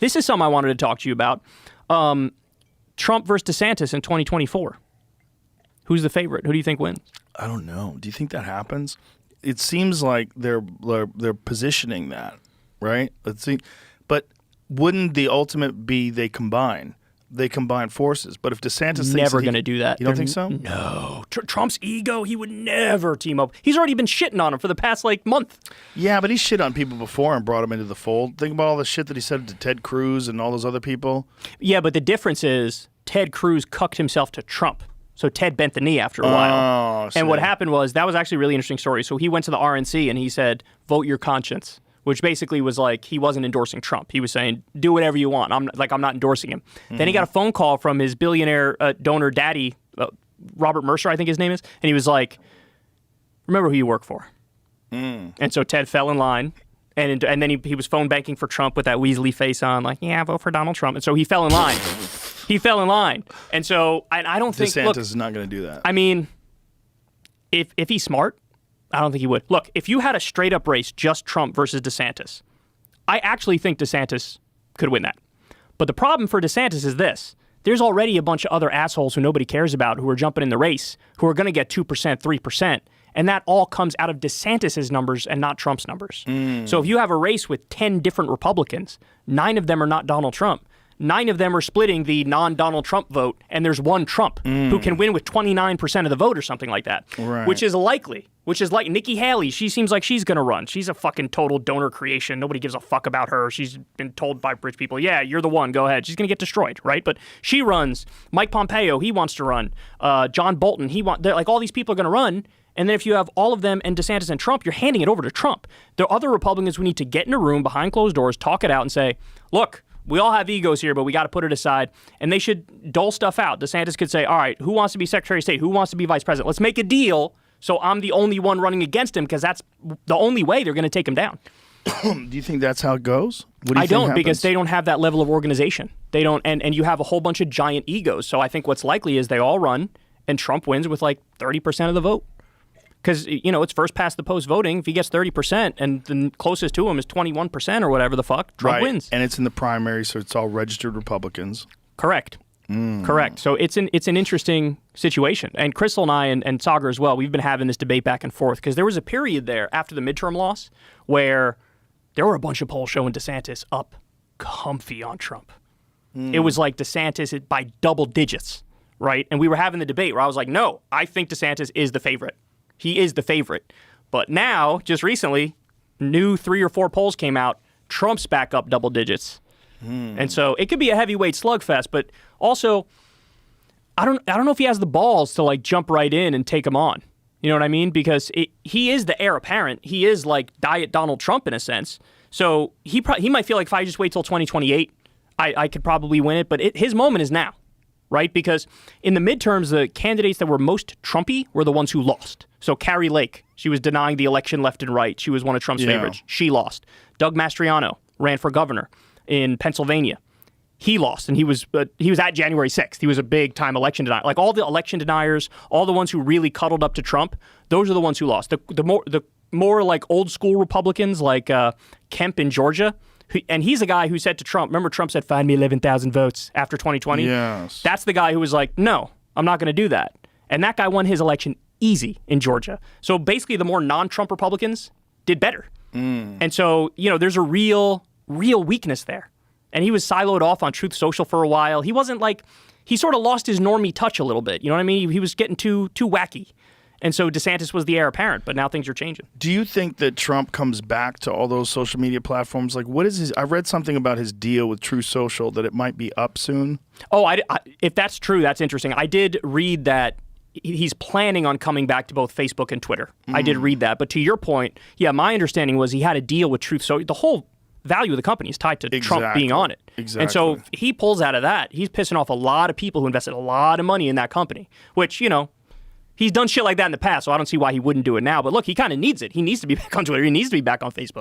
This is something I wanted to talk to you about. Trump versus DeSantis in 2024. Who's the favorite? Who do you think wins? I don't know. Do you think that happens? It seems like they're positioning that, right? Let's see. But wouldn't the ultimate be they combine? They combine forces. But if DeSantis never going to do that. You don't think so? No. Trump's ego, he would never team up. He's already been shitting on him for the past month. Yeah, but he shit on people before and brought him into the fold. Think about all the shit that he said to Ted Cruz and all those other people. Yeah, but the difference is Ted Cruz cucked himself to Trump. So Ted bent the knee after a while. And what happened was, that was actually a really interesting story. So he went to the RNC and he said, vote your conscience, which basically was like he wasn't endorsing Trump. He was saying, do whatever you want. I'm not endorsing him. Mm-hmm. Then he got a phone call from his billionaire donor daddy, Robert Mercer, I think his name is. And he was like, remember who you work for. And so Ted fell in line. And then he was phone banking for Trump with that Weasley face on, like, yeah, vote for Donald Trump. And so he fell in line. He fell in line. And so I don't think... DeSantis is not going to do that. I mean, if he's smart, I don't think he would. Look, if you had a straight-up race, just Trump versus DeSantis, I actually think DeSantis could win that. But the problem for DeSantis is this. There's already a bunch of other assholes who nobody cares about who are jumping in the race, who are going to get 2%, 3%. And that all comes out of DeSantis' numbers and not Trump's numbers. So if you have a race with 10 different Republicans, 9 of them are not Donald Trump. 9 of them are splitting the non-Donald Trump vote, and there's one Trump who can win with 29% of the vote or something like that, which is likely. Which is like Nikki Haley. She seems like she's going to run. She's a fucking total donor creation. Nobody gives a fuck about her. She's been told by rich people, yeah, you're the one. Go ahead. She's going to get destroyed, right? But she runs. Mike Pompeo, he wants to run. John Bolton, like all these people are going to run. And then if you have all of them and DeSantis and Trump, you're handing it over to Trump. There are other Republicans who need to get in a room behind closed doors, talk it out, and say, look, we all have egos here, but we got to put it aside. And they should dole stuff out. DeSantis could say, all right, who wants to be Secretary of State? Who wants to be Vice President? Let's make a deal so I'm the only one running against him, because that's the only way they're going to take him down. Do you think that's how it goes? I don't, because they don't have that level of organization. They don't, and you have a whole bunch of giant egos. So I think what's likely is they all run, and Trump wins with like 30% of the vote. Because, it's first past the post voting. If he gets 30% and the closest to him is 21% or whatever the fuck, Trump wins. And it's in the primary, so it's all registered Republicans. Correct. Correct. So it's an interesting situation. And Krystal and I and Sagar as well, we've been having this debate back and forth, because there was a period there after the midterm loss where there were a bunch of polls showing DeSantis up comfy on Trump. It was like DeSantis by double digits, right? And we were having the debate where I was like, no, I think DeSantis is the favorite. He is the favorite. But now, just recently, new 3 or 4 polls came out. Trump's back up double digits. And so it could be a heavyweight slugfest. But also, I don't know if he has the balls to like jump right in and take him on. You know what I mean? Because he is the heir apparent. He is like Diet Donald Trump in a sense. So he might feel like if I just wait till 2028, I could probably win it. But his moment is now, right? Because in the midterms, the candidates that were most Trumpy were the ones who lost. So Carrie Lake, she was denying the election left and right. She was one of Trump's favorites. She lost. Doug Mastriano ran for governor in Pennsylvania. He lost, and he was at January 6th. He was a big-time election denier. Like all the election deniers, all the ones who really cuddled up to Trump, those are the ones who lost. The more like old-school Republicans, like Kemp in Georgia, and he's a guy who said to Trump, remember Trump said, find me 11,000 votes after 2020? Yes. That's the guy who was like, no, I'm not going to do that. And that guy won his election easy in Georgia. So basically the more non-Trump Republicans did better. And so, there's a real weakness there. And he was siloed off on Truth Social for a while. He wasn't like, he sort of lost his normie touch a little bit. You know what I mean? He was getting too wacky. And so DeSantis was the heir apparent, but now things are changing. Do you think that Trump comes back to all those social media platforms? Like, what is his, I read something about his deal with Truth Social, that it might be up soon. Oh, if that's true, that's interesting. I did read that he's planning on coming back to both Facebook and Twitter. I did read that. But to your point, yeah, my understanding was he had a deal with Truth Social. The whole value of the company is tied to Trump being on it. Exactly. And so if he pulls out of that, he's pissing off a lot of people who invested a lot of money in that company, which, he's done shit like that in the past, so I don't see why he wouldn't do it now. But look, he kind of needs it. He needs to be back on Twitter. He needs to be back on Facebook.